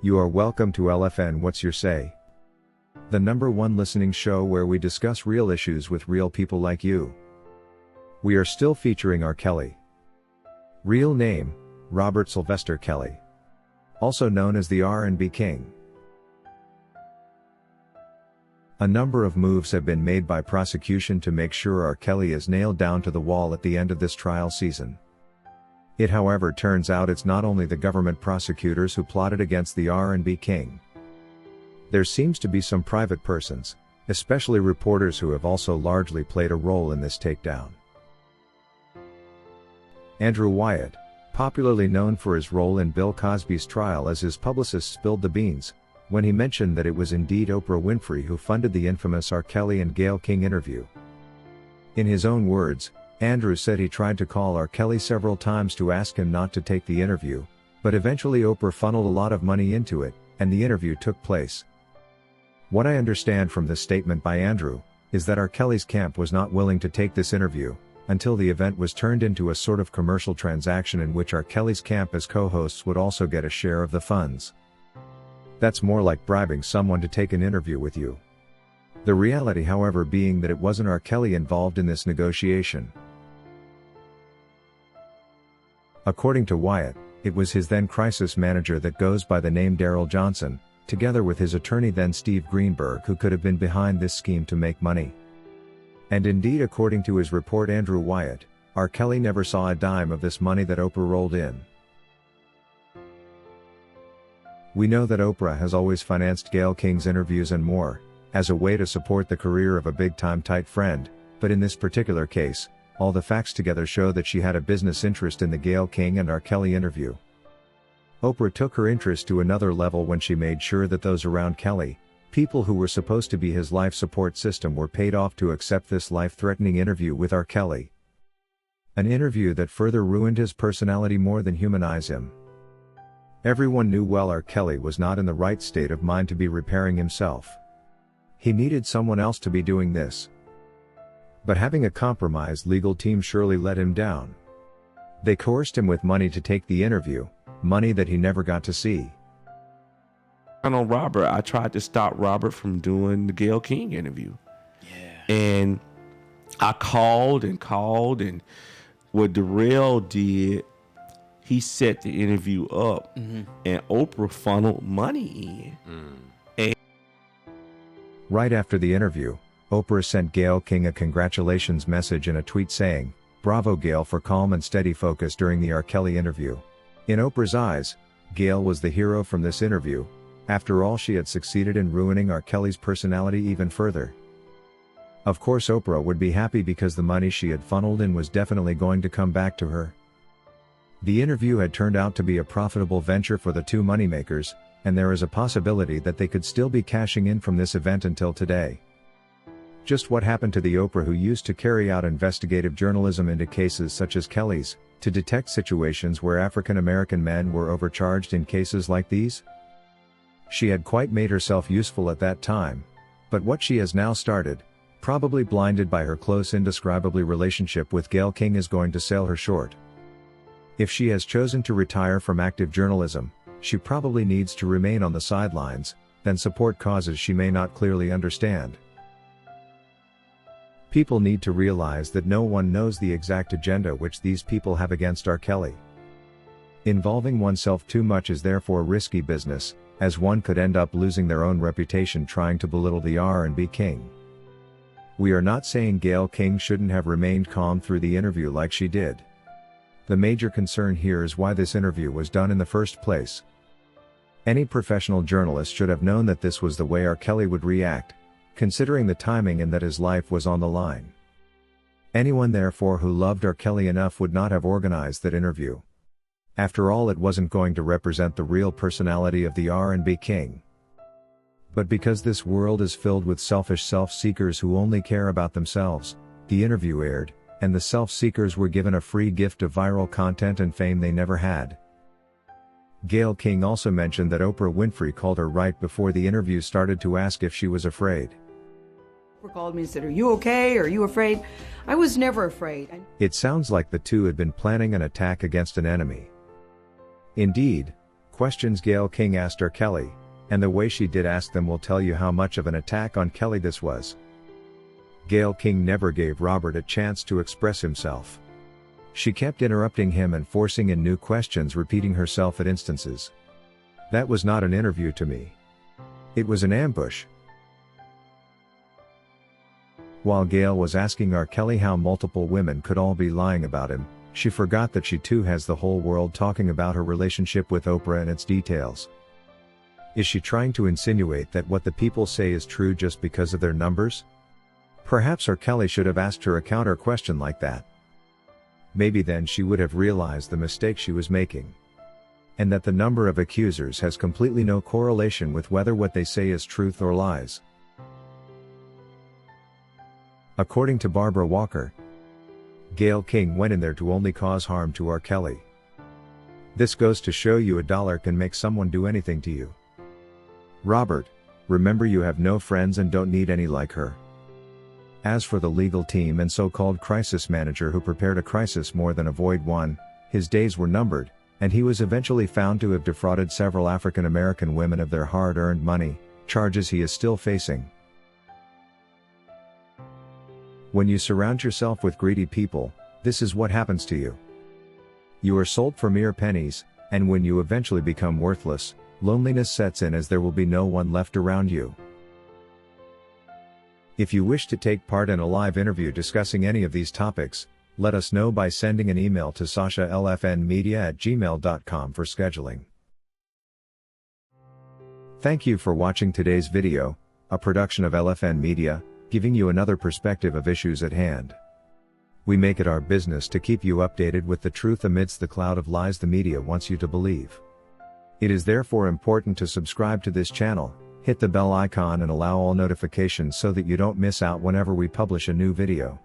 You are welcome to LFN What's Your Say? The #1 listening show where we discuss real issues with real people like you. We are still featuring R. Kelly. Real name, Robert Sylvester Kelly. Also known as the R&B King. A number of moves have been made by prosecution to make sure R. Kelly is nailed down to the wall at the end of this trial season. It however turns out it's not only the government prosecutors who plotted against the R&B King. There seems to be some private persons, especially reporters, who have also largely played a role in this takedown. Andrew Wyatt, popularly known for his role in Bill Cosby's trial as his publicist, spilled the beans when he mentioned that it was indeed Oprah Winfrey who funded the infamous R. Kelly and Gayle King interview. In his own words, Andrew said he tried to call R. Kelly several times to ask him not to take the interview, but eventually Oprah funneled a lot of money into it, and the interview took place. What I understand from this statement by Andrew is that R. Kelly's camp was not willing to take this interview until the event was turned into a sort of commercial transaction in which R. Kelly's camp as co-hosts would also get a share of the funds. That's more like bribing someone to take an interview with you. The reality, however, being that it wasn't R. Kelly involved in this negotiation. According to Wyatt, it was his then crisis manager that goes by the name Daryl Johnson, together with his attorney then Steve Greenberg, who could have been behind this scheme to make money. And indeed, according to his report, Andrew Wyatt, R. Kelly never saw a dime of this money that Oprah rolled in. We know that Oprah has always financed Gayle King's interviews and more, as a way to support the career of a big-time tight friend, but in this particular case, all the facts together show that she had a business interest in the Gayle King and R. Kelly interview. Oprah took her interest to another level when she made sure that those around Kelly, people who were supposed to be his life support system, were paid off to accept this life-threatening interview with R. Kelly. An interview that further ruined his personality more than humanize him. Everyone knew well R. Kelly was not in the right state of mind to be repairing himself. He needed someone else to be doing this. But having a compromised legal team surely let him down. They coerced him with money to take the interview, money that he never got to see. I know Robert, I tried to stop Robert from doing the Gayle King interview. Yeah. And I called, and what Darrell did, he set the interview up, and Oprah funneled money in. Right after the interview, Oprah sent Gayle King a congratulations message in a tweet saying, "Bravo Gayle for calm and steady focus during the R. Kelly interview." In Oprah's eyes, Gayle was the hero from this interview. After all, she had succeeded in ruining R. Kelly's personality even further. Of course Oprah would be happy because the money she had funneled in was definitely going to come back to her. The interview had turned out to be a profitable venture for the two moneymakers, and there is a possibility that they could still be cashing in from this event until today. Just what happened to the Oprah who used to carry out investigative journalism into cases such as Kelly's, to detect situations where African American men were overcharged in cases like these? She had quite made herself useful at that time, but what she has now started, probably blinded by her close indescribably relationship with Gayle King, is going to sell her short. If she has chosen to retire from active journalism, she probably needs to remain on the sidelines, then support causes she may not clearly understand. People need to realize that no one knows the exact agenda which these people have against R. Kelly. Involving oneself too much is therefore risky business, as one could end up losing their own reputation trying to belittle the R&B King. We are not saying Gayle King shouldn't have remained calm through the interview like she did. The major concern here is why this interview was done in the first place. Any professional journalist should have known that this was the way R. Kelly would react, considering the timing and that his life was on the line. Anyone therefore who loved R. Kelly enough would not have organized that interview. After all, it wasn't going to represent the real personality of the R&B King. But because this world is filled with selfish self-seekers who only care about themselves, the interview aired, and the self-seekers were given a free gift of viral content and fame they never had. Gayle King also mentioned that Oprah Winfrey called her right before the interview started to ask if she was afraid. Oprah called me and said, "Are you okay? Are you afraid?" I was never afraid. It sounds like the two had been planning an attack against an enemy. Indeed, Questions Gayle King asked R. Kelly, and the way she did ask them will tell you how much of an attack on Kelly this was. Gayle King never gave Robert a chance to express himself. She kept interrupting him and forcing in new questions, repeating herself at instances. That was not an interview to me. It was an ambush. While Gayle was asking R. Kelly how multiple women could all be lying about him, she forgot that she too has the whole world talking about her relationship with Oprah and its details. Is she trying to insinuate that what the people say is true just because of their numbers? Perhaps R. Kelly should have asked her a counter question like that. Maybe then she would have realized the mistake she was making. And that the number of accusers has completely no correlation with whether what they say is truth or lies. According to Barbara Walker, Gayle King went in there to only cause harm to R. Kelly. This goes to show you $1 can make someone do anything to you. Robert, remember you have no friends and don't need any like her. As for the legal team and so-called crisis manager who prepared a crisis more than avoid one, his days were numbered, and he was eventually found to have defrauded several African American women of their hard-earned money, charges he is still facing. When you surround yourself with greedy people, this is what happens to you. You are sold for mere pennies, and when you eventually become worthless, loneliness sets in as there will be no one left around you. If you wish to take part in a live interview discussing any of these topics, let us know by sending an email to sashalfnmedia@gmail.com for scheduling. Thank you for watching today's video, a production of LFN Media, giving you another perspective of issues at hand. We make it our business to keep you updated with the truth amidst the cloud of lies the media wants you to believe. It is therefore important to subscribe to this channel, hit the bell icon and allow all notifications so that you don't miss out whenever we publish a new video.